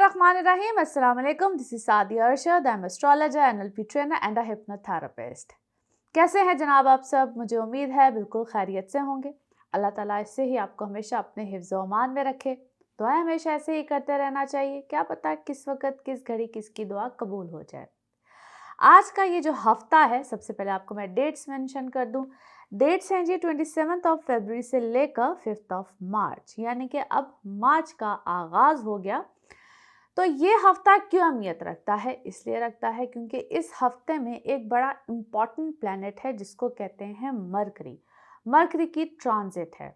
Bismillahirrahmanirrahim. Assalamu alaikum. This is Sadia Arshad. I'm astrologer, NLP trainer and a hypnotherapist. कैसे हैं जनाब आप सब? मुझे उम्मीद है बिल्कुल खैरियत से होंगे। अल्लाह ताला इससे ही आपको हमेशा अपने हिफ्ज़ व अमान में रखे। दुआएं हमेशा ऐसे ही करते रहना चाहिए। क्या पता किस वक्त किस घड़ी किसकी दुआ कबूल हो जाए। आज का ये जो हफ्ता है, सबसे पहले आपको मैं डेट्स मेंशन कर दूं। डेट्स हैं जी 27 फरवरी से लेकर 5 मार्च, यानी कि अब मार्च का आगाज़ हो गया। तो ये हफ्ता क्यों अहमियत रखता है? इसलिए रखता है क्योंकि इस हफ्ते में एक बड़ा इम्पॉर्टेंट प्लैनेट है जिसको कहते हैं मरकरी। मरकरी की ट्रांजिट है।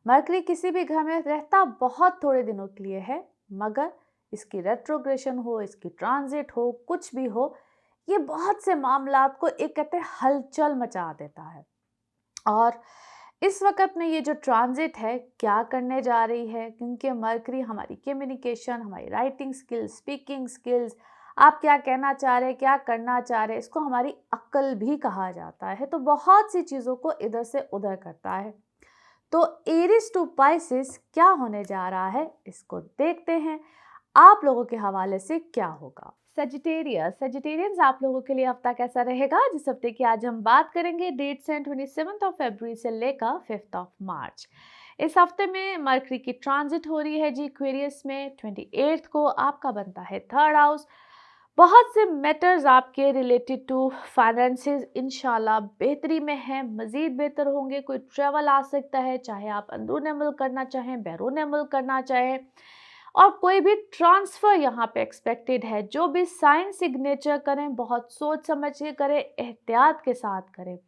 मरकरी किसी भी घर में रहता बहुत थोड़े दिनों के लिए है, मगर इसकी रेट्रोग्रेशन हो, इसकी ट्रांजिट हो, कुछ भी हो, ये बहुत से मामलात को एक कहते हैं हलचल मचा देता है। और इस वक्त में ये जो ट्रांजिट है क्या करने जा रही है, क्योंकि मरकरी हमारी कम्युनिकेशन, हमारी राइटिंग स्किल्स, स्पीकिंग स्किल्स, आप क्या कहना चाह रहे हैं, क्या करना चाह रहे हैं, इसको हमारी अक्ल भी कहा जाता है। तो बहुत सी चीज़ों को इधर से उधर करता है। तो एरीज टू पाइसेस क्या होने जा रहा है, इसको देखते हैं आप लोगों के हवाले से क्या होगा। सेजिटेरियंस आप लोगों के लिए हफ्ता कैसा रहेगा, जिस हफ्ते की आज हम बात करेंगे। डेट्स हैं 27 फरवरी से लेकर 5 मार्च। इस हफ्ते में मरकरी की ट्रांजिट हो रही है जी एक्वेरियस में। 28 को आपका बनता है 3rd हाउस। बहुत से मैटर्स आपके रिलेटेड टू फाइनेंसेस इंशाल्लाह बेहतरी में हैं, मज़ीद बेहतर होंगे। कोई ट्रैवल आ सकता है, चाहे आप अंदरूनी मुल्क करना चाहें, बैरूनी मुल्क करना चाहें, और कोई भी ट्रांसफ़र यहाँ पे एक्सपेक्टेड है। जो भी साइन सिग्नेचर करें बहुत सोच समझ के करें, एहतियात के साथ करें।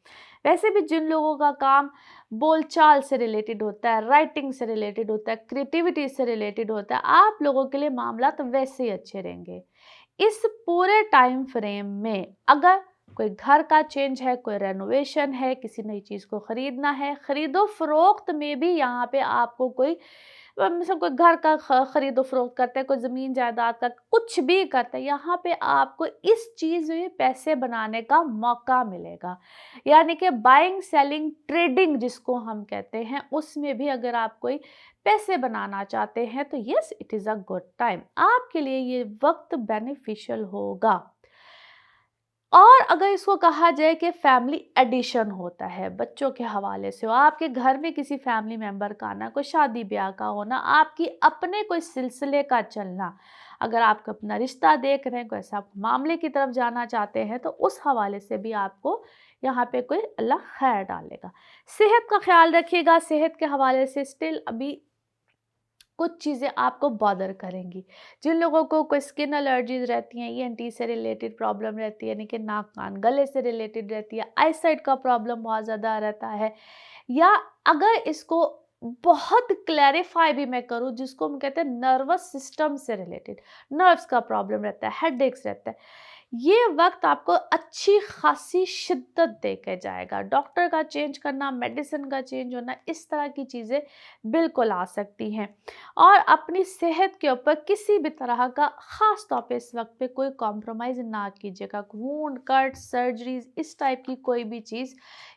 वैसे भी जिन लोगों का काम बोलचाल से रिलेटेड होता है, राइटिंग से रिलेटेड होता है, क्रिएटिविटी से रिलेटेड होता है, आप लोगों के लिए मामला तो वैसे ही अच्छे रहेंगे। इस पूरे टाइम फ्रेम में अगर कोई घर का चेंज है, कोई रेनोवेशन है, किसी नई चीज़ को ख़रीदना है, ख़रीदो फ़रोख्त में भी यहाँ पे आपको कोई मतलब कोई घर का ख़रीदो फ़रोख्त करता है, कोई ज़मीन जायदाद का कुछ भी करता है, यहाँ पे आपको इस चीज़ में पैसे बनाने का मौका मिलेगा। यानी कि बाइंग सेलिंग ट्रेडिंग जिसको हम कहते हैं, उसमें भी अगर आप कोई पैसे बनाना चाहते हैं तो yes it is a good time. आपके लिए ये वक्त बेनिफिशियल होगा। और अगर इसको कहा जाए कि फैमिली एडिशन होता है, बच्चों के हवाले से हो, आपके घर में किसी फैमिली मेंबर का आना, कोई शादी ब्याह का होना, आपकी अपने कोई सिलसिले का चलना, अगर आप अपना रिश्ता देख रहे हैं, कोई ऐसा मामले की तरफ जाना चाहते हैं, तो उस हवाले से भी आपको यहाँ पे कोई अल्लाह खैर डालेगा। सेहत का ख्याल रखिएगा। सेहत के हवाले से स्टिल अभी कुछ चीज़ें आपको बॉदर करेंगी। जिन लोगों को कोई स्किन एलर्जीज रहती हैं, ईएनटी से रिलेटेड प्रॉब्लम रहती है, यानी कि नाक कान गले से रिलेटेड रहती है, आईसाइट का प्रॉब्लम बहुत ज़्यादा रहता है, या अगर इसको बहुत क्लैरिफाई भी मैं करूँ, जिसको हम कहते हैं नर्वस सिस्टम से रिलेटेड, नर्व्स का प्रॉब्लम रहता है, हेडेक्स रहता है, ये वक्त आपको अच्छी खासी शिद्दत दे के जाएगा। डॉक्टर का चेंज करना, मेडिसिन का चेंज होना, इस तरह की चीज़ें बिल्कुल आ सकती हैं। और अपनी सेहत के ऊपर किसी भी तरह का ख़ास तौर पे इस वक्त पे कोई कॉम्प्रोमाइज़ ना कीजिएगा। वूंड कट सर्जरीज इस टाइप की कोई भी चीज़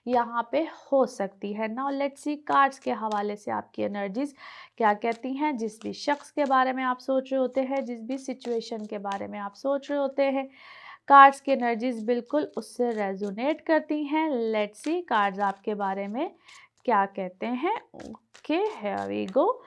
यहाँ पे हो सकती है। नाउ लेट्स सी कार्ड्स के हवाले से आपकी एनर्जीज क्या कहती हैं। जिस भी शख्स के बारे में आप सोच रहे होते हैं, जिस भी सिचुएशन के बारे में आप सोच रहे होते हैं, कार्ड्स की एनर्जीज बिल्कुल उससे रेजोनेट करती हैं। लेट्स सी कार्ड्स आपके बारे में क्या कहते हैं। Okay, here we go.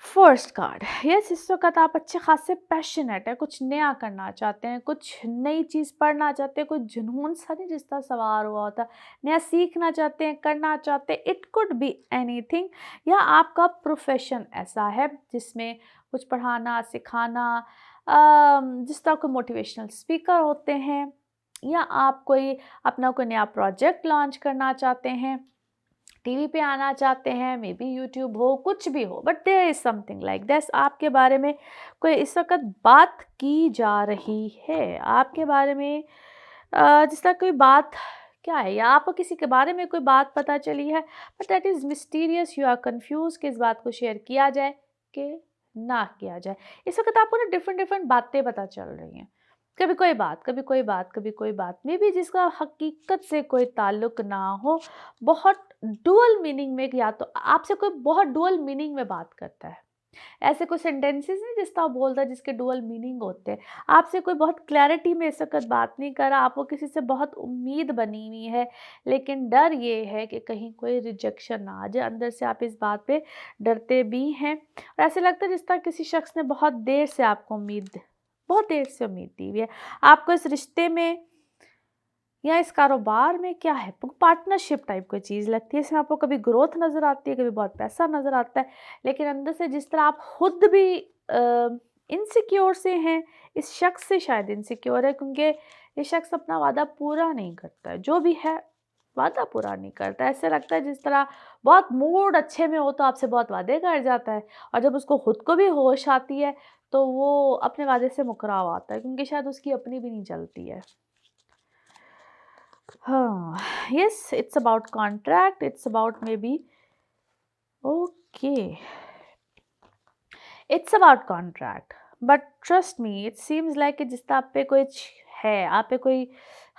First card, yes, इस वक्त आप अच्छे खासे पैशनेट है, कुछ नया करना चाहते हैं, कुछ नई चीज़ पढ़ना चाहते हैं, कुछ जुनून सा नहीं जिस तरह सवार हुआ होता, नया सीखना चाहते हैं, करना चाहते हैं। इट कुड बी एनीथिंग, या आपका प्रोफेशन ऐसा है जिसमें कुछ पढ़ाना सिखाना, जिस तरह कोई मोटिवेशनल स्पीकर होते हैं, या आप कोई अपना कोई नया प्रोजेक्ट लॉन्च करना चाहते हैं, टीवी पे आना चाहते हैं, मे बी यूट्यूब हो, कुछ भी हो, but there is something like this. आपके बारे में कोई इस वक्त बात की जा रही है, आपके बारे में जिस तरह कोई बात क्या है, या आपको किसी के बारे में कोई बात पता चली है, but that is mysterious, you are confuse कि इस बात को शेयर किया जाए कि ना किया जाए। इस वक्त आपको ना डिफरेंट बातें पता चल रही हैं, कभी कोई बात, कभी कोई बात, कभी कोई बात, मे बी जिसका हकीकत से कोई ताल्लुक ना हो, बहुत डुअल मीनिंग में, या तो आपसे कोई बहुत डुअल मीनिंग में बात करता है। ऐसे कोई सेंटेंसेस नहीं जिसका आप बोलता है जिसके डुअल मीनिंग होते हैं। आपसे कोई बहुत क्लैरिटी में इस वक़्त बात नहीं कर रहा, आपको किसी से बहुत उम्मीद बनी हुई है, लेकिन डर ये है कि कहीं कोई रिजेक्शन ना आ जाए। अंदर से आप इस बात पे डरते भी हैं और ऐसे लगता है जिस तरह किसी शख्स ने बहुत देर से उम्मीद दी हुई है। आपको इस रिश्ते में या इस कारोबार में क्या है, पार्टनरशिप टाइप कोई चीज़ लगती है, इसमें आपको कभी ग्रोथ नज़र आती है, कभी बहुत पैसा नज़र आता है, लेकिन अंदर से जिस तरह आप खुद भी इनसिक्योर से हैं, इस शख्स से शायद इनसिक्योर है, क्योंकि ये शख्स अपना वादा पूरा नहीं करता है, जो भी है वादा पूरा नहीं करता। ऐसे लगता है जिस तरह बहुत मूड अच्छे में हो तो आपसे बहुत वादे कर जाता है, और जब उसको खुद को भी होश आती है तो वो अपने वादे से मुकरा आता है, क्योंकि शायद उसकी अपनी भी नहीं चलती है। Yes, it's about contract, it's about maybe, okay, it's about contract, but trust me, it seems like कि जिस तरह आप पे कोई है, आप पे कोई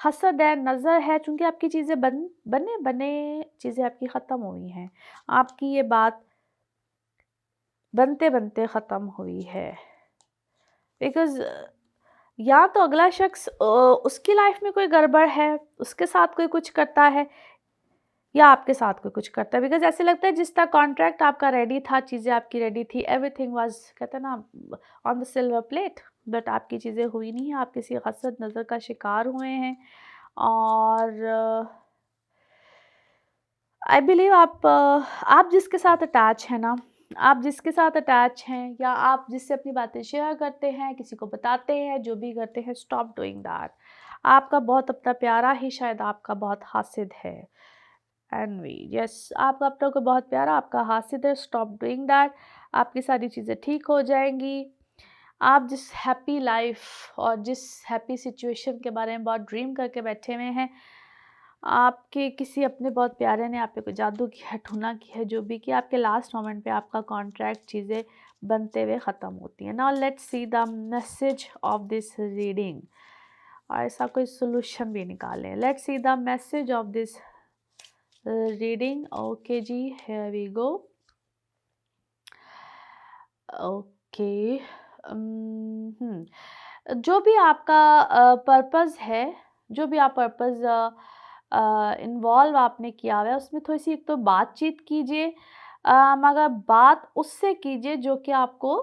हसद है, नज़र है, चूँकि आपकी चीज़ें बने चीज़ें आपकी ख़त्म हुई हैं, आपकी ये बात बनते-बनते ख़त्म हुई है, बिकॉज़ या तो अगला शख्स उसकी लाइफ में कोई गड़बड़ है, उसके साथ कोई कुछ करता है, या आपके साथ कोई कुछ करता है, बिकॉज़ ऐसे लगता है जिस तरह कॉन्ट्रैक्ट आपका रेडी था, चीज़ें आपकी रेडी थी, एवरीथिंग वाज़, कहते हैं ना, on the silver plate, but आपकी चीज़ें हुई नहीं हैं, आप किसी हसद नज़र का शिकार हुए हैं। और आई बिलीव आप जिसके साथ अटैच हैं ना, आप जिसके साथ अटैच हैं या आप जिससे अपनी बातें शेयर करते हैं, किसी को बताते हैं, जो भी करते हैं, स्टॉप डूइंग दैट। आपका बहुत अपना प्यारा ही शायद आपका बहुत हासिद है। एनवी, यस, आपका अपना को बहुत प्यारा आपका हासिद है, स्टॉप डूइंग दैट। आपकी सारी चीज़ें ठीक हो जाएंगी। आप जिस हैप्पी लाइफ और जिस हैप्पी सिचुएशन के बारे में बहुत ड्रीम करके बैठे हुए हैं, आपके किसी अपने बहुत प्यारे ने आप पे कोई जादू किया है, टूना किया है, जो भी किया, आपके लास्ट मोमेंट पे आपका कॉन्ट्रैक्ट चीज़ें बनते हुए ख़त्म होती हैं। Now let's see the message of this reading, और ऐसा कोई सोल्यूशन भी निकालें। Let's see the message of this reading. Okay जी, हियर वी गो। ओके, जो भी आपका पर्पस है, जो भी आप पर्पस इन्वॉल्व आपने किया हुआ है, उसमें थोड़ी सी एक तो बातचीत कीजिए, मगर बात उससे कीजिए जो कि आपको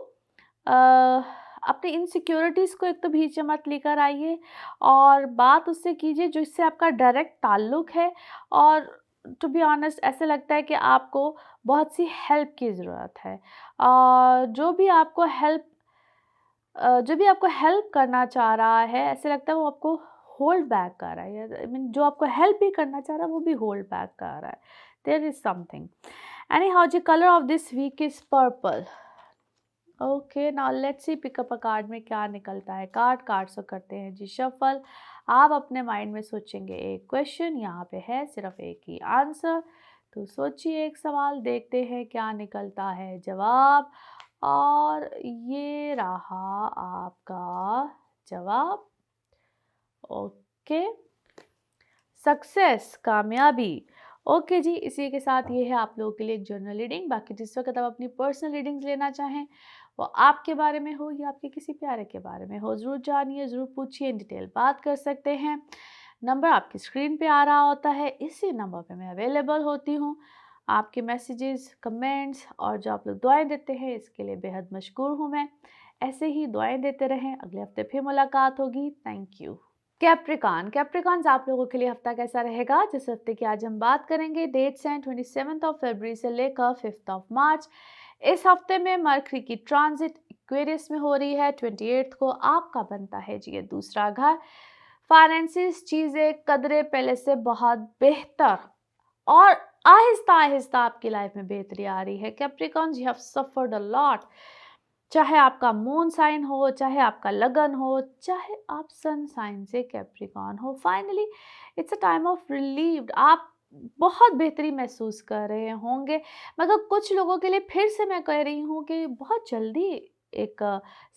अपनी इनसिक्योरिटीज़ को एक तो बीच में मत लेकर आइए, और बात उससे कीजिए जो इससे आपका डायरेक्ट ताल्लुक़ है। और टू बी ऑनेस्ट ऐसे लगता है कि आपको बहुत सी हेल्प की ज़रूरत है, और जो भी आपको हेल्प करना चाह रहा है, ऐसे लगता है वो आपको होल्ड बैक कर रहा है, आई मीन जो आपको हेल्प भी करना चाह रहा है वो भी होल्ड बैक कर रहा है। There is something. Anyhow, the colour of this week is purple. Okay, now let's see pick up a card में क्या निकलता है। कार्ड से करते हैं जी शफल। आप अपने माइंड में सोचेंगे एक क्वेश्चन, यहाँ पे है सिर्फ एक ही आंसर, तो सोचिए एक सवाल, देखते हैं क्या निकलता है जवाब। और ये रहा आपका जवाब। ओके, सक्सेस, कामयाबी। ओके जी, इसी के साथ ये है आप लोगों के लिए एक जर्नल रीडिंग। बाकी जिस वक्त आप अपनी पर्सनल रीडिंग्स लेना चाहें, वो आपके बारे में हो या आपके किसी प्यारे के बारे में हो, ज़रूर जानिए, ज़रूर पूछिए, इन डिटेल बात कर सकते हैं। नंबर आपकी स्क्रीन पे आ रहा होता है, इसी नंबर पे मैं अवेलेबल होती हूँ। आपके मैसेजेस, कमेंट्स और जो आप लोग दुआएं देते हैं, इसके लिए बेहद मशकूर हूँ मैं। ऐसे ही दुआएं देते रहें, अगले हफ्ते फिर मुलाकात होगी। Thank you. कैप्रिकॉन्स, आप लोगों के लिए हफ्ता कैसा रहेगा, जिस हफ्ते की आज हम बात करेंगे। डेट्स हैं 27 फरवरी से लेकर 5 मार्च। इस हफ्ते में मरकरी की ट्रांजिट एक्वेरियस में हो रही है। 28 को आपका बनता है जी ये दूसरा घर। फाइनेंसिस, चीज़ें, कदरें पहले से बहुत बेहतर, और आहिस्ता आहिस्ता आपकी लाइफ में बेहतरी आ रही है। Capricorns, you have suffered a lot, चाहे आपका मून साइन हो, चाहे आपका लगन हो, चाहे आप सन साइन से कैप्रिकॉन हो, finally it's a time of relieved. आप बहुत बेहतरी महसूस कर रहे होंगे, मगर कुछ लोगों के लिए फिर से मैं कह रही हूँ कि बहुत जल्दी एक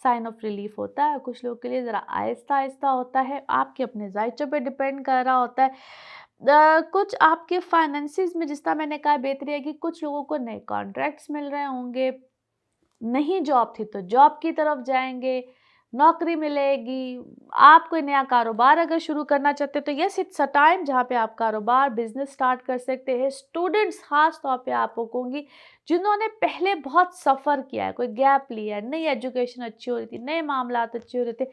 साइन ऑफ रिलीफ होता है, कुछ लोगों के लिए ज़रा आहिस्ता आहिस्ता होता है, आपके अपने जायचे पे डिपेंड कर रहा होता है। कुछ आपके फाइनेंसिस में जिस तरह मैंने कहा बेहतरी है कि कुछ लोगों को नए कॉन्ट्रैक्ट्स मिल रहे होंगे, नहीं जॉब थी तो जॉब की तरफ जाएंगे, नौकरी मिलेगी। आप कोई नया कारोबार अगर शुरू करना चाहते हो तो यस इट्स अ टाइम जहाँ पे आप कारोबार बिजनेस स्टार्ट कर सकते हैं। स्टूडेंट्स खास तौर पे आपको कहूँगी जिन्होंने पहले बहुत सफ़र किया है, कोई गैप लिया है, नई एजुकेशन अच्छी हो रही थी, नए मामलात अच्छे हो रहे थे,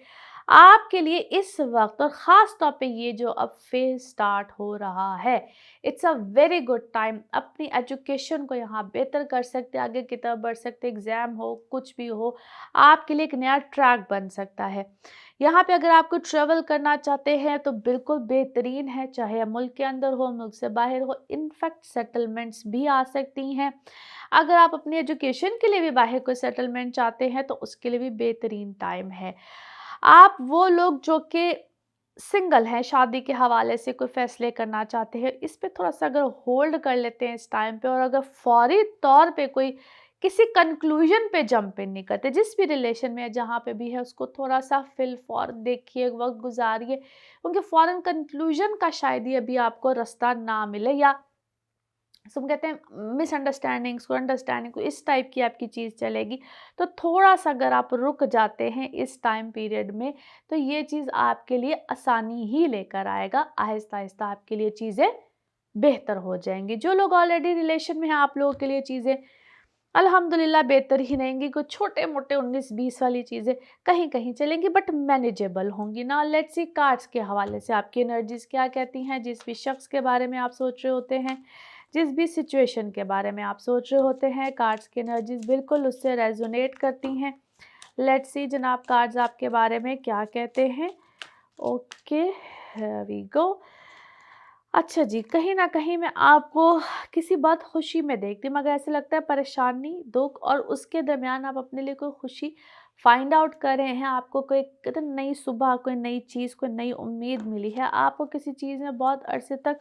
आपके लिए इस वक्त और ख़ास तौर पे ये जो अब फेज़ स्टार्ट हो रहा है, it's a very good time. अपनी एजुकेशन को यहाँ बेहतर कर सकते हैं, आगे की तरफ बढ़ सकते हैं, एग्ज़ाम हो, कुछ भी हो, आपके लिए एक नया ट्रैक बन सकता है। यहाँ पे अगर आपको ट्रैवल करना चाहते हैं तो बिल्कुल बेहतरीन है, चाहे मुल्क के अंदर हो, मुल्क से बाहर हो, इनफैक्ट सेटलमेंट्स भी आ सकती हैं। अगर आप अपनी एजुकेशन के लिए भी बाहर कोई सेटलमेंट चाहते हैं तो उसके लिए भी बेहतरीन टाइम है। आप वो लोग जो कि सिंगल हैं, शादी के हवाले से कोई फ़ैसले करना चाहते हैं, इस पे थोड़ा-सा अगर होल्ड कर लेते हैं इस टाइम पे और अगर फ़ौरी तौर पे कोई किसी कंक्लूजन पे जंप इन नहीं करते, जिस भी रिलेशन में है, जहाँ पे भी है, उसको थोड़ा-सा फ़िल-फौर देखिए, वक़्त गुज़ारिए, क्योंकि फ़ौरन कंक्लूजन का शायद ही अभी आपको रास्ता ना मिले या सो हम कहते हैं मिसअंडरस्टैंडिंग्स को अंडरस्टैंडिंग को इस टाइप की आपकी चीज़ चलेगी। तो थोड़ा-सा अगर आप रुक जाते हैं इस टाइम पीरियड में, तो ये चीज़ आपके लिए आसानी ही लेकर आएगा। आहिस्ता-आहिस्ता आपके लिए चीज़ें बेहतर हो जाएँगी। जो लोग ऑलरेडी रिलेशन में हैं, आप लोगों के लिए चीज़ें अल्हम्दुलिल्लाह बेहतर ही रहेंगी। कुछ छोटे-मोटे 19-20 वाली चीज़ें कहीं-कहीं चलेंगी बट मैनेजेबल होंगी। नाउ लेट्स सी कार्ड्स के हवाले से आपकी एनर्जीज़ क्या कहती हैं, जिस भी शख्स के बारे में आप सोच रहे होते हैं, जिस भी सिचुएशन के बारे में आप सोच रहे होते हैं, कार्ड्स की एनर्जीज़ बिल्कुल उससे रेज़ोनेट करती हैं। लेट्स सी जनाब कार्ड्स आपके बारे में क्या कहते हैं। Okay, here we go. अच्छा जी, कहीं न कहीं मैं आपको किसी बात खुशी में देखती हूँ, मगर ऐसा लगता है परेशानी, दुःख और उसके दरमियान आप अपने लिए कोई खुशी फाइंड आउट कर रहे हैं। आपको कोई कहते हैं नई सुबह, कोई नई चीज़, कोई नई उम्मीद मिली है। आपको किसी चीज़ में बहुत अरसे तक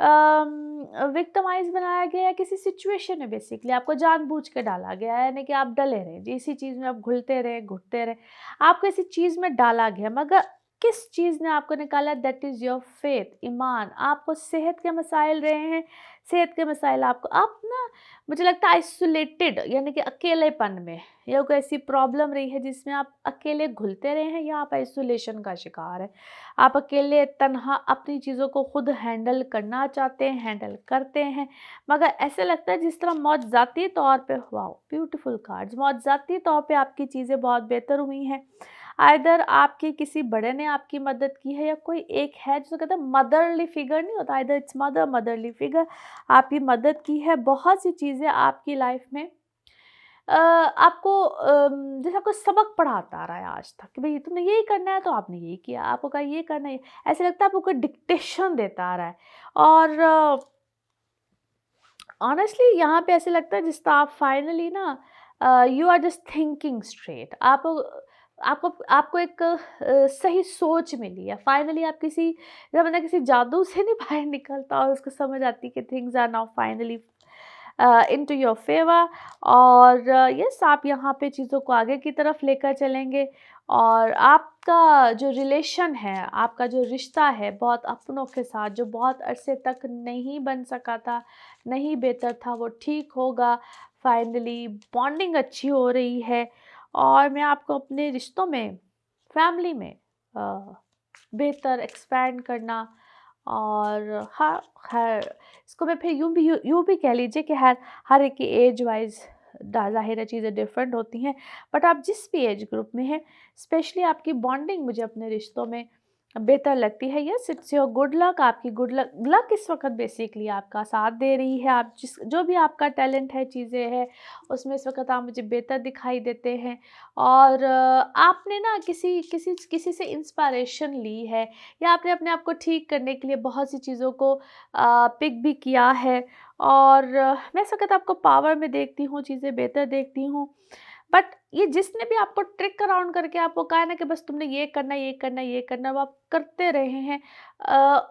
विक्टिमाइज़ बनाया गया है, किसी सिचुएशन में बेसिकली आपको जानबूझ के डाला गया है, यानी कि आप डले रहे जी, इसी चीज़ में आप घुलते रहे, घुटते रहे। आपको इसी चीज़ में डाला गया, मगर किस चीज़ ने आपको निकाला, दैट इज़ योर फेथ, ईमान। आपको सेहत के मसाइल रहे हैं, सेहत के मसाइल आपको आप ना मुझे लगता है आइसोलेटेड यानी कि अकेलेपन में, या कोई ऐसी प्रॉब्लम रही है जिसमें आप अकेले घुलते रहे हैं, या आप आइसोलेशन का शिकार हैं। आप अकेले तन्हा अपनी चीज़ों को खुद हैंडल करना चाहते हैं, हैंडल करते हैं, मगर ऐसे लगता है जिस तरह मौत ज़ाती तौर पे, वाओ ब्यूटीफुल कार्ड्स, मौत ज़ाती तौर पे आपकी चीज़ें बहुत बेहतर हुई हैं। आइदर आपके किसी बड़े ने आपकी मदद की है, या कोई एक है जिसको कहते हैं मदरली फिगर नहीं होता, आइदर इट्स मदरली फिगर आपकी मदद की है। बहुत सी चीज़ें आपकी लाइफ में आपको जैसे आपको सबक पढ़ाता आ रहा है आज तक कि भाई तुमने यही करना है तो आपने यही किया, आपको कहा ये करना है, ऐसे लगता है आपको कोई डिक्टेशन देता आ रहा है। और ऑनेस्टली यहाँ पे ऐसे लगता है जिस तरह आप फाइनली ना you are just thinking straight, आप आपको आपको एक सही सोच मिली है फाइनली। आप किसी जब मैंने किसी जादू से नहीं बाहर निकलता और उसको समझ आती कि things are now finally into your favour. और यस आप यहाँ पे चीज़ों को आगे की तरफ लेकर चलेंगे, और आपका जो रिलेशन है, आपका जो रिश्ता है बहुत अपनों के साथ, जो बहुत अरसे तक नहीं बन सका था, नहीं बेहतर था, वो ठीक होगा। फाइनली बॉन्डिंग अच्छी हो रही है, और मैं आपको अपने रिश्तों में, फैमिली में बेहतर एक्सपैंड करना, और हाँ, हर इसको मैं फिर यूँ भी कह लीजिए कि हर हर एक की एज वाइज़ ज़ाहिर है चीज़ें डिफरेंट होती हैं, बट आप जिस भी एज ग्रुप में हैं, स्पेशली आपकी बॉन्डिंग मुझे अपने रिश्तों में बेहतर लगती है। Yes it's your good luck, आपकी गुड लक लक इस वक्त बेसिकली आपका साथ दे रही है। आप जिस जो भी आपका टैलेंट है, चीज़ें हैं, उसमें इस वक्त आप मुझे बेहतर दिखाई देते हैं। और आपने ना किसी किसी किसी से इंस्पायरेशन ली है, या आपने अपने आप को ठीक करने के लिए बहुत सी चीज़ों को पिक भी किया है। और मैं इस वक़्त आपको पावर में देखती हूँ, चीज़ें बेहतर देखती हूँ। बट ये जिसने भी आपको ट्रिक अराउंड करके आपको कहा है ना कि बस तुमने ये करना है, ये करना है, ये करना है, वो आप करते रहे हैं,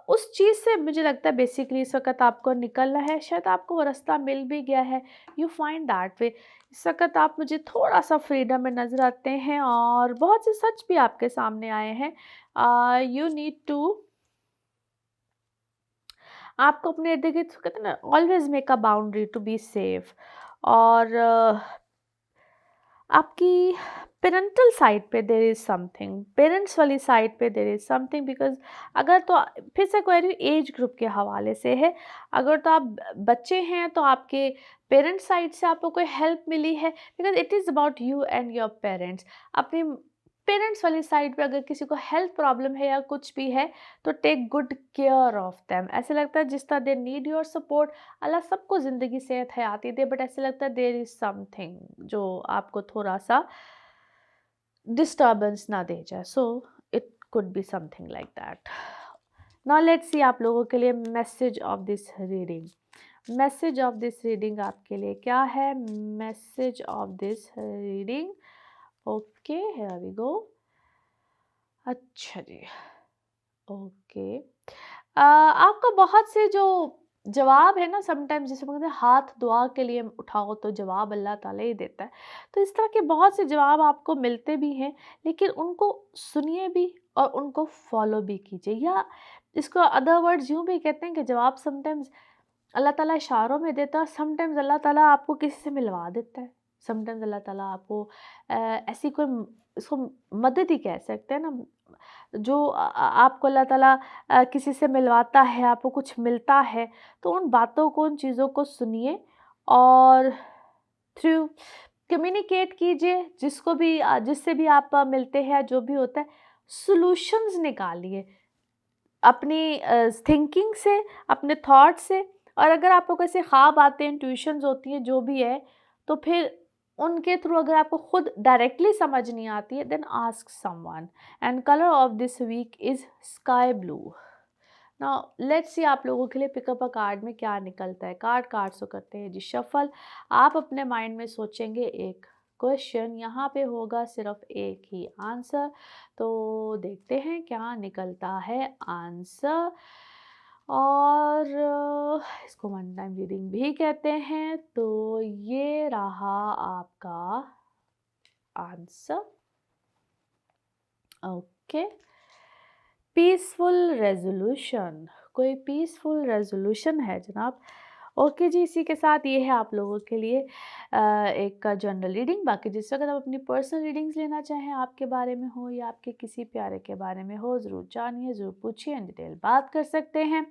उस चीज़ से मुझे लगता है बेसिकली इस वक़्त आपको निकलना है। शायद आपको वो रास्ता मिल भी गया है, यू फाइंड दैट वे। इस वक़्त आप मुझे थोड़ा-सा फ्रीडम में नज़र आते हैं, और बहुत से सच भी आपके सामने आए हैं। यू नीड टू आपको अपने इर्द-गिर्द कहते हैं ना always make a boundary to be safe. और आपकी पेरेंटल साइड पे देयर इज़ समथिंग, पेरेंट्स वाली साइड पे देयर इज़ समथिंग, बिकॉज़ अगर तो फिर से कह रही हूँ एज ग्रुप के हवाले से है, अगर तो आप बच्चे हैं तो आपके पेरेंट्स साइड से आपको कोई हेल्प मिली है, because it is about you and your parents. अपने पेरेंट्स वाली साइड पे अगर किसी को हेल्थ प्रॉब्लम है या कुछ भी है, तो take good care of them. ऐसे लगता है जिस तरह दे नीड योर सपोर्ट, अल्लाह सबको ज़िंदगी सेहत हयाती दे, बट ऐसे लगता है देयर इज़ समथिंग जो आपको थोड़ा-सा डिस्टर्बेंस ना दे जाए। So it could be something like that. Now let's see आप लोगों के लिए message of this reading. Message of this reading आपके लिए क्या है? Message of this reading, okay here we go. अच्छा जी, ओके। आपका बहुत से जो जवाब है ना, समटाइम्स जैसे बोलते हैं हाथ दुआ के लिए उठाओ तो जवाब अल्लाह ताला ही देता है। तो इस तरह के बहुत से जवाब आपको मिलते भी हैं, लेकिन उनको सुनिए भी और उनको फॉलो भी कीजिए, या इसको अदर वर्ड्स यूँ भी कहते हैं कि जवाब समटाइम्स अल्लाह ताला इशारों में देता है, समटाइम्स अल्लाह ताला आपको किसी से मिलवा देता है, समटाइम्स अल्लाह ताला आपको ऐसी कोई इसको मदद ही कह सकते हैं ना, जो आपको अल्लाह ताला किसी से मिलवाता है, आपको कुछ मिलता है, तो उन बातों को, उन चीज़ों को सुनिए और थ्रू कम्युनिकेट कीजिए, जिसको भी जिससे भी आप मिलते हैं, जो भी होता है, सॉल्यूशंस निकालिए अपनी थिंकिंग से, अपने थॉट से। और अगर आपको कैसे ख्वाब आते हैं, इंट्यूशंस होती हैं, जो भी है, तो फिर उनके थ्रू अगर आपको खुद डायरेक्टली समझ नहीं आती है, then ask someone. And colour of this week is sky blue. Now let's see आप लोगों के लिए पिकअप अ कार्ड में क्या निकलता है। कार्ड्स को करते हैं जी शफल। आप अपने माइंड में सोचेंगे एक क्वेश्चन, यहाँ पे होगा सिर्फ एक ही आंसर, तो देखते हैं क्या निकलता है आंसर। और इसको वन टाइम रीडिंग भी कहते हैं, तो ये रहा आपका आंसर। ओके, पीसफुल रेजोल्यूशन, कोई पीसफुल रेजोल्यूशन है जनाब। ओके जी, इसी के साथ ये है आप लोगों के लिए एक जनरल रीडिंग। बाकी जिस वक्त आप अपनी पर्सनल रीडिंग्स लेना चाहें, आपके बारे में हो या आपके किसी प्यारे के बारे में हो, ज़रूर जानिए, ज़रूर पूछिए, इन डिटेल बात कर सकते हैं।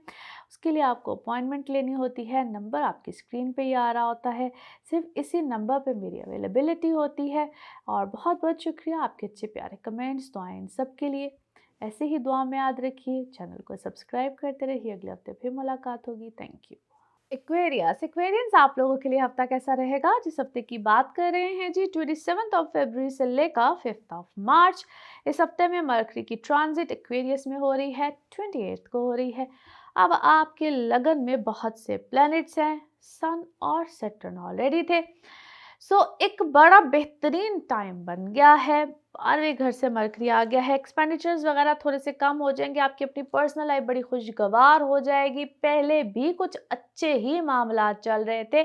उसके लिए आपको अपॉइंटमेंट लेनी होती है। नंबर आपकी स्क्रीन पे ही आ रहा होता है, सिर्फ इसी नंबर पे मेरी अवेलेबिलिटी होती है। और बहुत बहुत शुक्रिया आपके अच्छे प्यारे कमेंट्स, दुआएं इन सब के लिए। ऐसे ही दुआ में याद रखिए, चैनल को सब्सक्राइब करते रहिए। अगले हफ्ते फिर मुलाकात होगी। Thank you. एक्वेरियंस आप लोगों के लिए हफ्ता कैसा रहेगा? जिस हफ्ते की बात कर रहे हैं जी, 27 फरवरी से लेकर 5 मार्च। इस हफ्ते में मरकरी की ट्रांजिट एक्वेरियस में हो रही है, 28 को हो रही है। अब आपके लगन में बहुत से प्लैनेट्स हैं, सन और सैटर्न ऑलरेडी थे। सो एक बड़ा बेहतरीन टाइम बन गया है। 12वें घर से मरकरी आ गया है, एक्सपेंडिचर्स वगैरह थोड़े से कम हो जाएंगे, आपकी अपनी पर्सनल लाइफ बड़ी खुशगवार हो जाएगी। पहले भी कुछ अच्छे ही मामला चल रहे थे,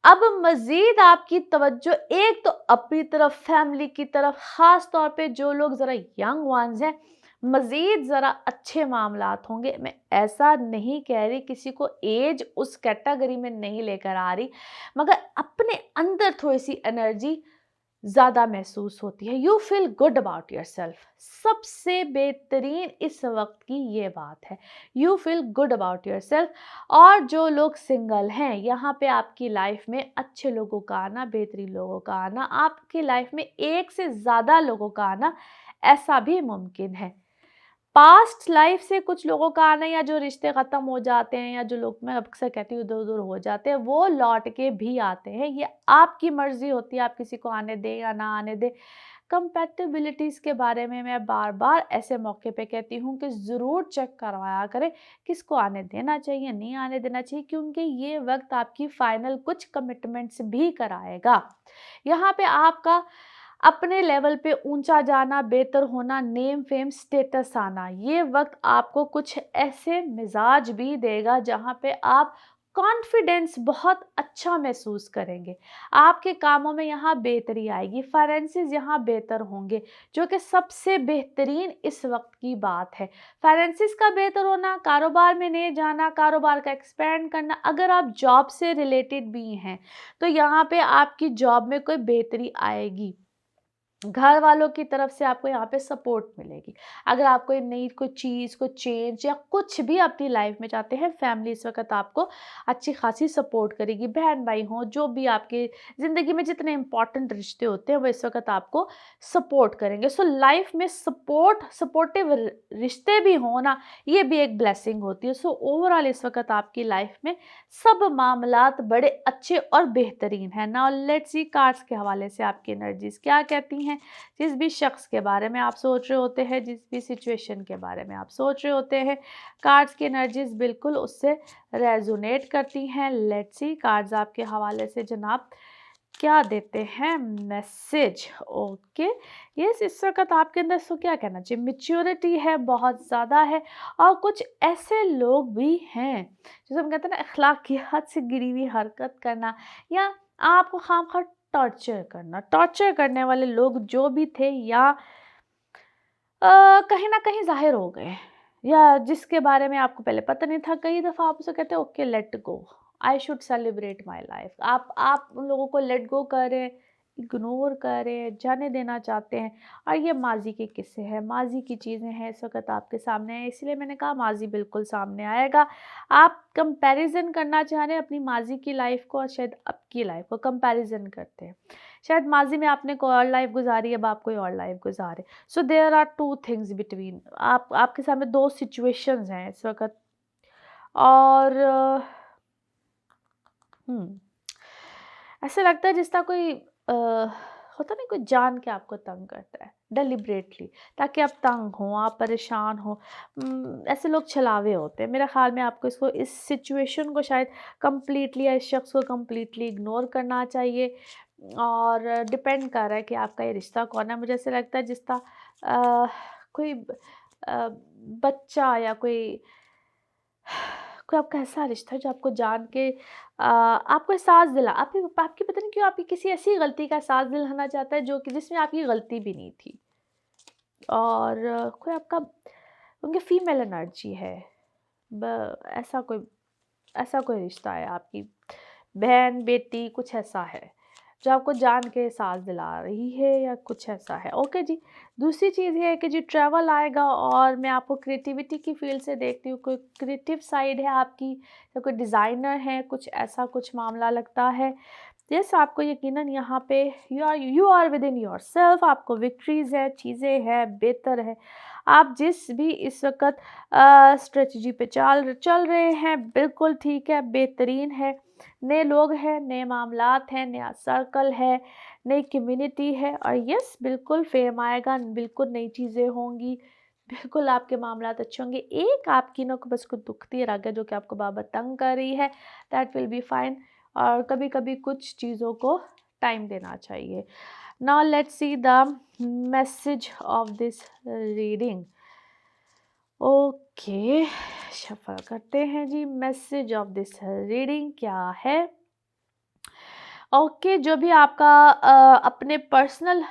अब मजीद आपकी तवज्जो एक तो अपनी तरफ, फैमिली की तरफ, खास तौर पे जो लोग ज़रा यंग वंस हैं, मजीद ज़रा अच्छे मामलात होंगे। मैं ऐसा नहीं कह रही, किसी को एज उस कैटेगरी में नहीं लेकर आ रही, मगर अपने अंदर थोड़ी सी एनर्जी ज़्यादा महसूस होती है। You feel good about your self. सबसे बेहतरीन इस वक्त की ये बात है, you feel good about your self. और जो लोग सिंगल हैं, यहाँ पे आपकी लाइफ में अच्छे लोगों का आना, बेहतरीन लोगों का आना, आपकी लाइफ में एक से ज़्यादा लोगों का आना, ऐसा भी मुमकिन है। पास्ट लाइफ से कुछ लोगों का आना, या जो रिश्ते ख़त्म हो जाते हैं, या जो लोग, मैं अक्सर कहती हूँ, इधर उधर हो जाते हैं, वो लौट के भी आते हैं। ये आपकी मर्जी होती है, आप किसी को आने दें या ना आने दें। कंपैटिबिलिटीज़ के बारे में मैं बार बार ऐसे मौके पे कहती हूँ कि ज़रूर चेक करवाया करें, किसको आने देना चाहिए, नहीं आने देना चाहिए, क्योंकि ये वक्त आपकी फाइनल कुछ कमिटमेंट्स भी कराएगा। यहाँ पे आपका अपने लेवल पे ऊंचा जाना, बेहतर होना, नेम फेम स्टेटस आना, ये वक्त आपको कुछ ऐसे मिजाज भी देगा जहाँ पे आप कॉन्फिडेंस बहुत अच्छा महसूस करेंगे। आपके कामों में यहाँ बेहतरी आएगी, फाइनेंसेस यहाँ बेहतर होंगे, जो कि सबसे बेहतरीन इस वक्त की बात है। फाइनेंसेस का बेहतर होना, कारोबार में नए जाना, कारोबार का एक्सपेंड करना, अगर आप जॉब से रिलेटेड भी हैं तो यहाँ पे आपकी जॉब में कोई बेहतरी आएगी। घर वालों की तरफ से आपको यहाँ पे सपोर्ट मिलेगी। अगर आप कोई नई कोई चीज़ को चेंज या कुछ भी अपनी लाइफ में चाहते हैं, फैमिली इस वक्त आपको अच्छी खासी सपोर्ट करेगी। बहन भाई हों, जो भी आपकी ज़िंदगी में जितने इंपॉर्टेंट रिश्ते होते हैं वो इस वक्त आपको सपोर्ट करेंगे। सो लाइफ में सपोर्टिव रिश्ते भी हों ना, ये भी एक ब्लेसिंग होती है। सो ओवरऑल इस वक्त आपकी लाइफ में सब मामलात बड़े अच्छे और बेहतरीन हैं। नाउ लेट्स सी कार्ड्स के हवाले से आपकी एनर्जीज क्या कहती हैं। जिस भी शख्स के बारे में आप सोच रहे होते हैं, जिस भी सिचुएशन के बारे में आप सोच रहे होते हैं, कार्ड्स की एनर्जीज बिल्कुल उससे रेजोनेट करती हैं। लेट्स सी कार्ड्स आपके हवाले से जनाब क्या देते हैं मैसेज। ओके, यस, इस वक्त आपके अंदर सो क्या कहना चाहिए, मेच्योरिटी है, बहुत ज़्यादा है। और कुछ ऐसे लोग भी हैं जैसे हम कहते हैं ना, अखलाकियात से गिरी हुई हरकत करना या आपको खामखा टॉर्चर करने वाले लोग जो भी थे, या कहीं ना कहीं जाहिर हो गए, या जिसके बारे में आपको पहले पता नहीं था। कई दफ़ा आप उसे कहते हैं okay let go, I should celebrate my life. आप उन लोगों को लेट गो कर रहे हैं, इग्नोर कर रहे हैं, जाने देना चाहते हैं। और ये माजी के किस्से हैं, माजी की चीज़ें हैं इस वक्त आपके सामने है, इसलिए मैंने कहा माजी बिल्कुल सामने आएगा। आप कंपैरिजन करना चाह रहे हैं अपनी माजी की लाइफ को और शायद अब की लाइफ को कंपैरिजन करते हैं। शायद माजी में आपने कोई और लाइफ गुजारी, अब आप कोई और लाइफ गुजारे। So there are two things between, आपके सामने दो सिचुएशंस हैं इस वक्त। और ऐसा लगता है जिस तरह कोई होता नहीं, कोई जान के आपको तंग करता है डेलिब्रेटली, ताकि आप तंग हो, आप परेशान हो। ऐसे लोग छलावे होते हैं। मेरा ख्याल में आपको इस सिचुएशन को शायद कम्प्लीटली या इस शख्स को कम्प्लीटली इग्नोर करना चाहिए। और डिपेंड कर रहा है कि आपका ये रिश्ता कौन है। मुझे ऐसे लगता है जिस तरह कोई बच्चा या कोई कोई आपका ऐसा रिश्ता है जो आपको जान के आपको एहसास दिला, आपकी पता नहीं क्यों आपकी किसी ऐसी गलती का एहसास दिलाना चाहता है जो कि जिसमें आपकी गलती भी नहीं थी। और कोई आपका उनकी फीमेल एनर्जी है, ऐसा कोई रिश्ता है, आपकी बहन बेटी कुछ ऐसा है जो आपको जान के एहसास दिला रही है या कुछ ऐसा है। ओके जी, दूसरी चीज़ ये है कि जी ट्रैवल आएगा, और मैं आपको क्रिएटिविटी की फील्ड से देखती हूँ। कोई क्रिएटिव साइड है आपकी, या कोई डिज़ाइनर है, कुछ ऐसा कुछ मामला लगता है। यस, आपको यकीनन यहाँ पे you are within yourself, आपको विक्ट्रीज है, चीज़ें हैं, बेहतर है। आप जिस भी इस वक्त स्ट्रेटजी पे चल रहे हैं बिल्कुल ठीक है, बेहतरीन है। नए लोग हैं, नए मामलात हैं, नया सर्कल है, नई कम्युनिटी है, और यस बिल्कुल फेम आएगा, बिल्कुल नई चीज़ें होंगी, बिल्कुल आपके मामलात अच्छे होंगे। एक आपकी ना बस को दुखती रह गया जो कि आपको बाबा तंग कर रही है, दैट विल बी फाइन। और कभी कभी कुछ चीज़ों को टाइम देना चाहिए। Now let's see the message of this reading. Okay, shuffle करते हैं जी, मैसेज ऑफ दिस रीडिंग क्या है। ओके, जो भी आपका अपने पर्सनल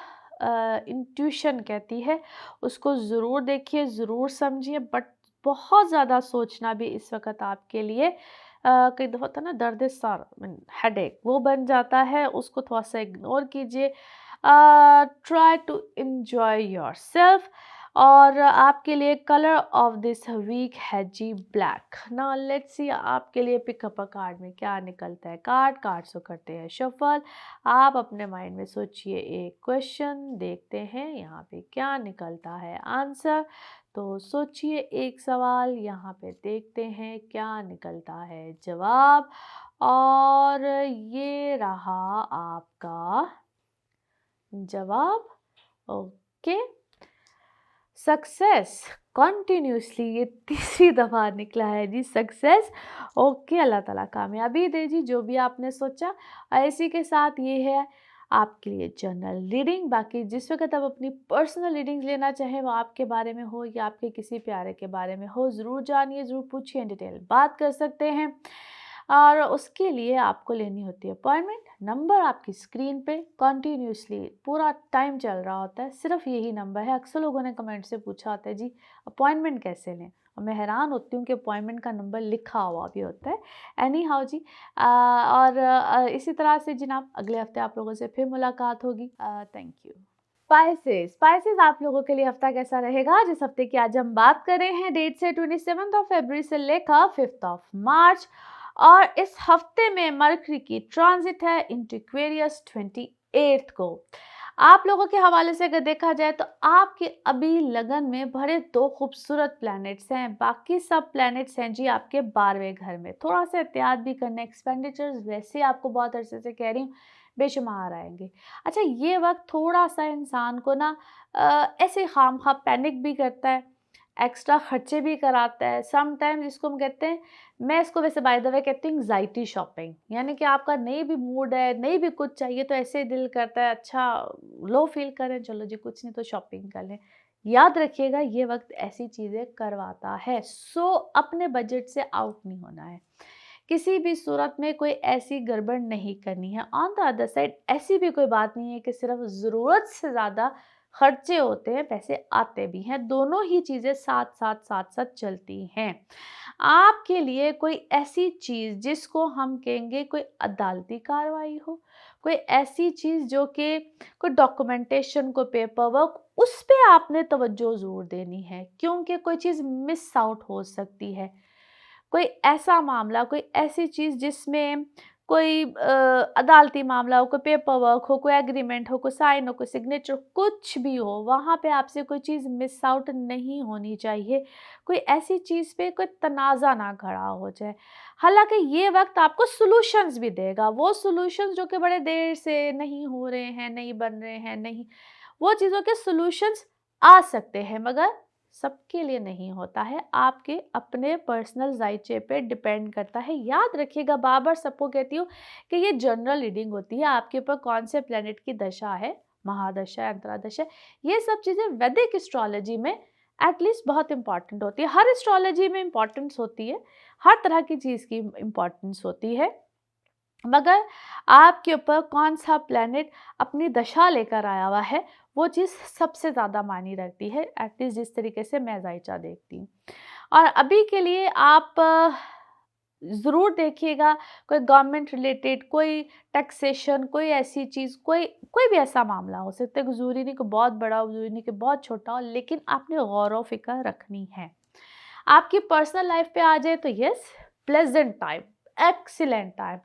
इंट्यूशन कहती है उसको ज़रूर देखिए, ज़रूर समझिए, बट बहुत ज़्यादा सोचना भी इस वक्त आपके लिए कई दफ़ा होता है ना, दर्द सर हेडेक वो बन जाता है, उसको थोड़ा सा इग्नोर कीजिए। Try to enjoy yourself. और आपके लिए कलर ऑफ दिस वीक है जी ब्लैक। नाउ लेट्स सी आपके लिए पिकअप अ कार्ड में क्या निकलता है। कार्ड्स को करते हैं शफल। आप अपने माइंड में सोचिए एक क्वेश्चन, देखते हैं यहाँ पे क्या निकलता है आंसर। तो सोचिए एक सवाल, यहाँ पे देखते हैं क्या निकलता है जवाब। और ये रहा आपका जवाब। ओके, सक्सेस कॉन्टिन्यूसली, ये तीसरी दफ़ा निकला है जी सक्सेस। ओके, अल्लाह ताला कामयाबी दे जी जो भी आपने सोचा। इसी के साथ ये है आपके लिए जनरल रीडिंग। बाकी जिस वक्त आप अपनी पर्सनल रीडिंग लेना चाहें, वो आपके बारे में हो या आपके किसी प्यारे के बारे में हो, ज़रूर जानिए, ज़रूर पूछिए, डिटेल बात कर सकते हैं। और उसके लिए आपको लेनी होती है अपॉइंटमेंट। नंबर आपकी स्क्रीन पे कंटिन्यूसली पूरा टाइम चल रहा होता है, सिर्फ यही नंबर है। अक्सर लोगों ने कमेंट से पूछा होता है जी अपॉइंटमेंट कैसे लें, और मैं हैरान होती हूँ कि अपॉइंटमेंट का नंबर लिखा हुआ भी होता है। एनी हाउ जी, और इसी तरह से जनाब अगले हफ्ते आप लोगों से फिर मुलाकात होगी। Thank you. स्पाइसेस आप लोगों के लिए हफ्ता कैसा रहेगा, जिस हफ्ते की आज हम बात कर रहे हैं, डेट से 27 फरवरी से लेकर 5 मार्च। और इस हफ्ते में मरकरी की ट्रांजिट है इनटू एक्वेरियस 28 को। आप लोगों के हवाले से अगर देखा जाए तो आपके अभी लगन में भरे 2 खूबसूरत प्लैनेट्स हैं, बाकी सब प्लैनेट्स हैं जी आपके 12वें घर में। थोड़ा सा एहतियात भी करना, एक्सपेंडिचर्स वैसे आपको बहुत अरसे से कह रही हूँ बेशुमार आएंगे। अच्छा, ये वक्त थोड़ा सा इंसान को ना ऐसे खामखा पैनिक भी करता है, एक्स्ट्रा खर्चे भी कराता है समटाइम्स। इसको हम कहते हैं, मैं इसको वैसे बाय द वे कहती हूँ एंग्जाइटी शॉपिंग। यानी कि आपका नहीं भी मूड है, नहीं भी कुछ चाहिए, तो ऐसे दिल करता है अच्छा लो फील करें, चलो जी कुछ नहीं तो शॉपिंग कर लें। याद रखिएगा ये वक्त ऐसी चीज़ें करवाता है, सो अपने बजट से आउट नहीं होना है। किसी भी सूरत में कोई ऐसी गड़बड़ नहीं करनी है। ऑन द अदर साइड ऐसी भी कोई बात नहीं है कि सिर्फ ज़रूरत से ज़्यादा खर्चे होते हैं, पैसे आते भी हैं। दोनों ही चीज़ें साथ साथ चलती हैं। आपके लिए कोई ऐसी चीज़ जिसको हम कहेंगे कोई अदालती कार्रवाई हो, कोई ऐसी चीज़ जो कि कोई डॉक्यूमेंटेशन, कोई पेपर वर्क, उस पे आपने तवज्जो ज़रूर देनी है, क्योंकि कोई चीज़ मिस आउट हो सकती है। कोई ऐसा मामला, कोई ऐसी चीज़ जिसमें कोई अदालती मामला हो, कोई पेपर वर्क हो, कोई एग्रीमेंट हो, कोई साइन हो, कोई सिग्नेचर, कुछ भी हो, वहाँ पे आपसे कोई चीज़ मिस आउट नहीं होनी चाहिए। कोई ऐसी चीज़ पे कोई तनाज़ा ना खड़ा हो जाए। हालाँकि ये वक़्त आपको सॉल्यूशंस भी देगा, वो सॉल्यूशंस जो कि बड़े देर से नहीं हो रहे हैं, नहीं बन रहे हैं, नहीं, वो चीज़ों के सॉल्यूशंस आ सकते हैं, मगर सबके लिए नहीं होता है। आपके अपने पर्सनल जायचे पे डिपेंड करता है। याद रखिएगा, बार बार सबको कहती हूँ कि ये जनरल रीडिंग होती है, आपके ऊपर कौन से प्लेनेट की दशा है, महादशा, अंतरादशा, ये सब चीज़ें वैदिक एस्ट्रोलॉजी में एटलीस्ट बहुत इंपॉर्टेंट होती है। हर एस्ट्रोलॉजी में इंपॉर्टेंस होती है, हर तरह की चीज़ की इंपॉर्टेंस होती है, मगर आपके ऊपर कौन सा प्लेनेट अपनी दशा लेकर आया हुआ है, वो चीज़ सबसे ज़्यादा मायने रखती है, एटलीस्ट जिस तरीके से मैं जायचा देखती हूँ। और अभी के लिए आप ज़रूर देखिएगा, कोई गवर्नमेंट रिलेटेड, कोई टैक्सेशन, कोई ऐसी चीज़, कोई कोई भी ऐसा मामला हो सकता है, ज़रूरी नहीं कि बहुत बड़ा हो, ज़रूरी नहीं कि बहुत छोटा हो, लेकिन आपने गौर व फिक्र रखनी है। आपकी पर्सनल लाइफ पे आ जाए तो yes, pleasant time, excellent time,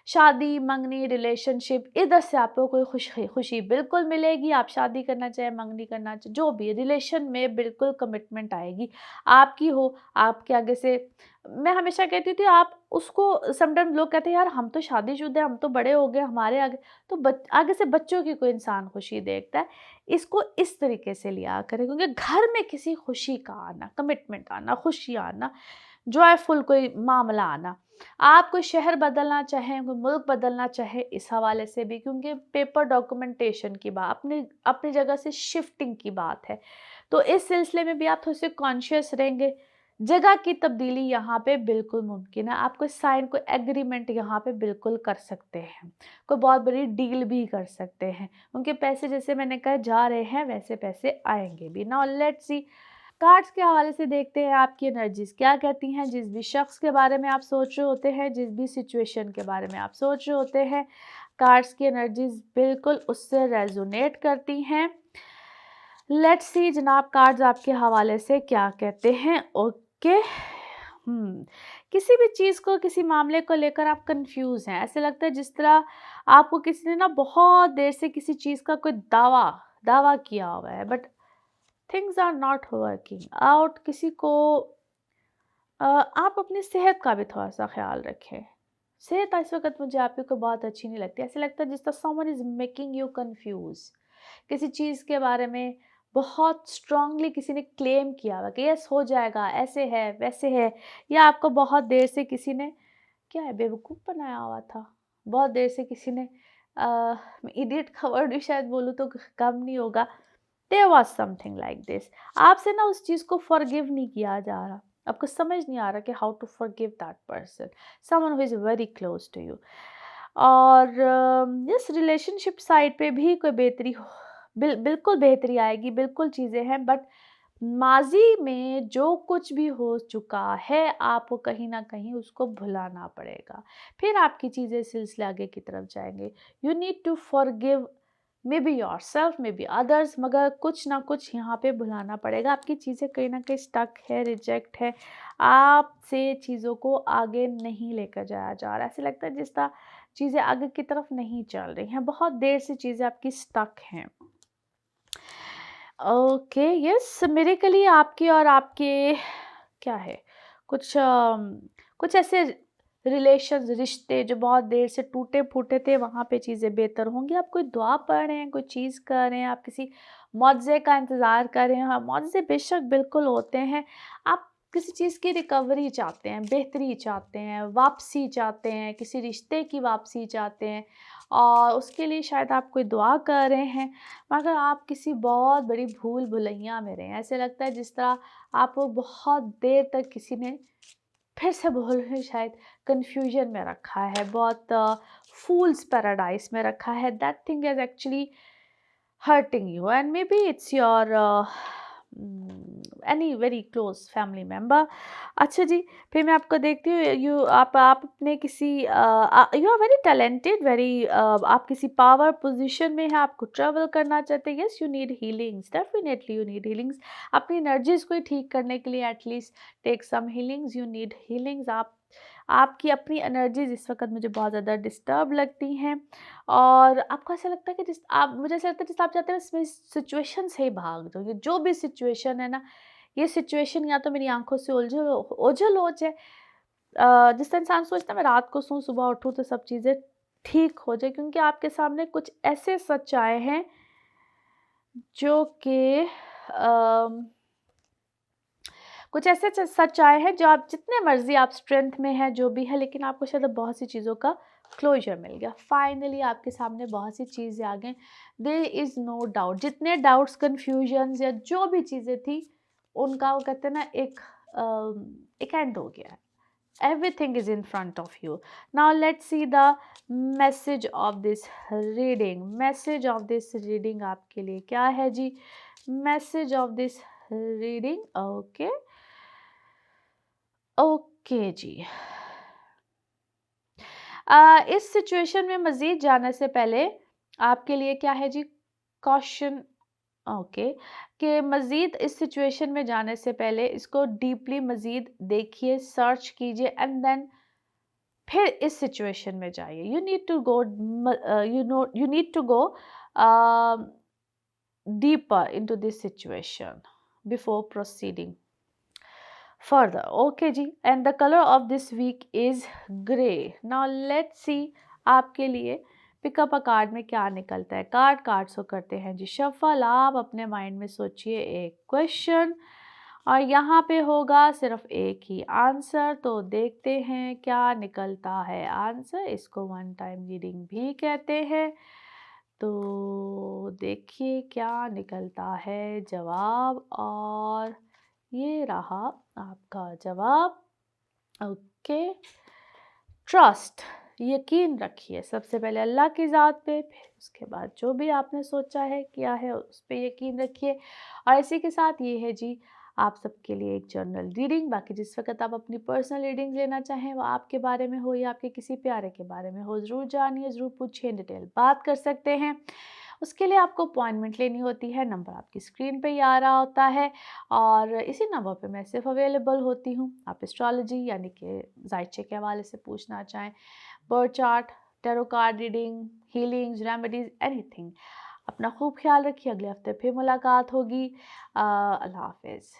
शादी, मंगनी, रिलेशनशिप, इधर से आपको कोई खुशी बिल्कुल मिलेगी। आप शादी करना चाहे, मंगनी करना चाहे, जो भी रिलेशन में बिल्कुल कमिटमेंट आएगी आपकी हो, आपके आगे से। मैं हमेशा कहती थी आप उसको, समटाइम लोग कहते हैं यार हम तो शादीशुदा हैं, हम तो बड़े हो गए, हमारे आगे तो आगे से बच्चों की कोई इंसान खुशी देखता है। इसको इस तरीके से लिया करें, क्योंकि घर में किसी खुशी का आना, कमिटमेंट आना, खुशी आना, जॉयफुल कोई मामला आना, आप कोई शहर बदलना चाहें, कोई मुल्क बदलना चाहे, इस हवाले से भी, क्योंकि पेपर डॉक्यूमेंटेशन की बात, अपनी अपनी जगह से शिफ्टिंग की बात है, तो इस सिलसिले में भी आप थोड़े से कॉन्शियस रहेंगे। जगह की तब्दीली यहाँ पे बिल्कुल मुमकिन है। आप कोई साइन, कोई एग्रीमेंट यहाँ पे बिल्कुल कर सकते हैं, कोई बहुत बड़ी डील भी कर सकते हैं। उनके पैसे जैसे मैंने कहा जा रहे हैं, वैसे पैसे आएंगे भी। नाउ लेट्स सी, कार्ड्स के हवाले से देखते हैं आपकी एनर्जीज क्या कहती हैं। जिस भी शख्स के बारे में आप सोच रहे होते हैं, जिस भी सिचुएशन के बारे में आप सोच रहे होते हैं, कार्ड्स की एनर्जीज बिल्कुल उससे रेजोनेट करती हैं। लेट्स सी जनाब, कार्ड्स आपके हवाले से क्या कहते हैं। ओके, किसी भी चीज़ को, किसी मामले को लेकर आप कंफ्यूज हैं। ऐसे लगता है जिस तरह आपको किसी ने ना बहुत देर से किसी चीज़ का कोई दावा दावा किया हुआ है, but things are not working out. किसी को आप अपनी सेहत का भी थोड़ा सा ख्याल रखें। सेहत इस वक्त मुझे आपकी को बहुत अच्छी नहीं लगती। ऐसे लगता है जिस तरह someone is making you confuse, किसी चीज़ के बारे में बहुत स्ट्रांगली किसी ने क्लेम किया हुआ कि यस हो जाएगा, ऐसे है वैसे है, या आपको बहुत देर से किसी ने क्या है बेवकूफ़ बनाया हुआ था। बहुत देर से किसी ने इडियट का वर्ड भी शायद बोलूँ तो कम नहीं होगा। There was something like this. आपसे ना उस चीज़ को फॉरगिव नहीं किया जा रहा। आपको समझ नहीं आ रहा कि how to forgive that person, someone who is very close to you. और इस रिलेशनशिप साइड पे भी कोई बेहतरी बिल्कुल बेहतरी आएगी, बिल्कुल चीज़ें हैं, बट माज़ी में जो कुछ भी हो चुका है आपको कहीं न कहीं उसको भुलाना पड़ेगा। फिर आपकी चीज़ें सिलसिले आगे की तरफ जाएँगे। You need to forgive maybe yourself, maybe others, मगर कुछ ना कुछ यहाँ पे भुलाना पड़ेगा। आपकी चीज़ें कहीं न कहीं स्टक है, रिजेक्ट है। आपसे चीज़ों को आगे नहीं लेकर जाया जा रहा है। ऐसा लगता है जिस तरह चीज़ें आगे की तरफ नहीं चल रही हैं। बहुत देर से चीज़ें आपकी स्टक हैं। ओके, यस, मेरे के लिए आपके और आपके क्या है, कुछ कुछ ऐसे रिलेशंस, रिश्ते जो बहुत देर से टूटे फूटे थे, वहाँ पे चीज़ें बेहतर होंगी। आप कोई दुआ पढ़ रहे हैं, कोई चीज़ कर रहे हैं, आप किसी मुआवजे का इंतज़ार कर रहे हैं। हाँ, मुआवजे बेशक बिल्कुल होते हैं। आप किसी चीज़ की रिकवरी चाहते हैं, बेहतरी चाहते हैं, वापसी चाहते हैं, किसी रिश्ते की वापसी चाहते हैं, और उसके लिए शायद आप कोई दुआ कर रहे हैं, मगर आप किसी बहुत बड़ी भूल भुलैया में रहे हैं। ऐसे लगता है जिस तरह आपको बहुत देर तक किसी ने, फिर से बोल रही हूँ, शायद कन्फ्यूजन में रखा है, बहुत फूल्स पैराडाइज में रखा है। That thing is actually hurting you, and may be it's your any very close family member. अच्छा जी, फिर मैं आपको देखती हूँ, आप अपने किसी you are very talented, very आप किसी पावर पोजीशन में हैं, आपको ट्रैवल करना चाहते हैं। Yes, you need healings, definitely you need healings. अपनी एनर्जीज को ठीक करने के लिए at least take some healings, you need healings. आपकी अपनी एनर्जीज इस वक्त मुझे बहुत ज़्यादा डिस्टर्ब लगती हैं, और आपको ऐसा लगता है कि जिस आप मुझे ऐसा लगता है जिस आप चाहते हैं इसमें सिचुएशन से ही भाग जाओ। ये जो भी सिचुएशन है ना, ये सिचुएशन या तो मेरी आँखों से ओझल हो जाए। जिससे इंसान सोचता है मैं रात को सोऊं, सुबह उठूं तो सब चीज़ें ठीक हो जाए, क्योंकि आपके सामने कुछ ऐसे सच आए हैं जो कि कुछ ऐसे सच आए हैं जो आप जितने मर्जी आप स्ट्रेंथ में है, जो भी है, लेकिन आपको शायद बहुत सी चीज़ों का क्लोजर मिल गया। फाइनली आपके सामने बहुत सी चीज़ें आ गई। देयर इज़ नो डाउट, जितने डाउट्स, कन्फ्यूजन्स या जो भी चीज़ें थी, उनका वो कहते हैं ना, एक एंड हो गया है। Everything is in front of you. Now let's see the message of this reading. Message of this reading आपके लिए क्या है जी? Message of this reading, okay. Okay जी। इस सिचुएशन में मज़ीद जाने से पहले आपके लिए क्या है जी, कॉशन, ओके, कि मज़ीद इस सिचुएशन में जाने से पहले इसको डीपली मज़ीद देखिए, सर्च कीजिए, एंड देन फिर इस सिचुएशन में जाइए। You need to go, you need to go deeper into this situation before proceeding further. Okay जी, and the color of this week is gray. Now let's see आपके लिए pickup a card में क्या निकलता है। Cards को करते हैं जी शफल। आप अपने माइंड में सोचिए एक क्वेश्चन, और यहाँ पे होगा सिर्फ एक ही आंसर। तो देखते हैं क्या निकलता है आंसर। इसको वन टाइम रीडिंग भी कहते हैं। तो देखिए क्या निकलता है जवाब, और ये रहा आपका जवाब। ओके, ट्रस्ट, यकीन रखिए सबसे पहले अल्लाह की ज़ात पे, फिर उसके बाद जो भी आपने सोचा है, किया है, उस पे यकीन रखिए। और इसी के साथ ये है जी आप सबके लिए एक जर्नल रीडिंग। बाकी जिस वक्त आप अपनी पर्सनल रीडिंग लेना चाहें, वो आपके बारे में हो या आपके किसी प्यारे के बारे में हो, ज़रूर जानिए, ज़रूर पूछिए, डिटेल बात कर सकते हैं। उसके लिए आपको अपॉइंटमेंट लेनी होती है। नंबर आपकी स्क्रीन पे ही आ रहा होता है, और इसी नंबर पे मैं सिर्फ अवेलेबल होती हूँ। आप एस्ट्रोलॉजी यानी कि जायचे के हवाले से पूछना चाहें, birth chart, tarot card reading, healings, remedies, anything. अपना खूब ख्याल रखिए। अगले हफ्ते फिर मुलाकात होगी। अल्लाह हाफिज़।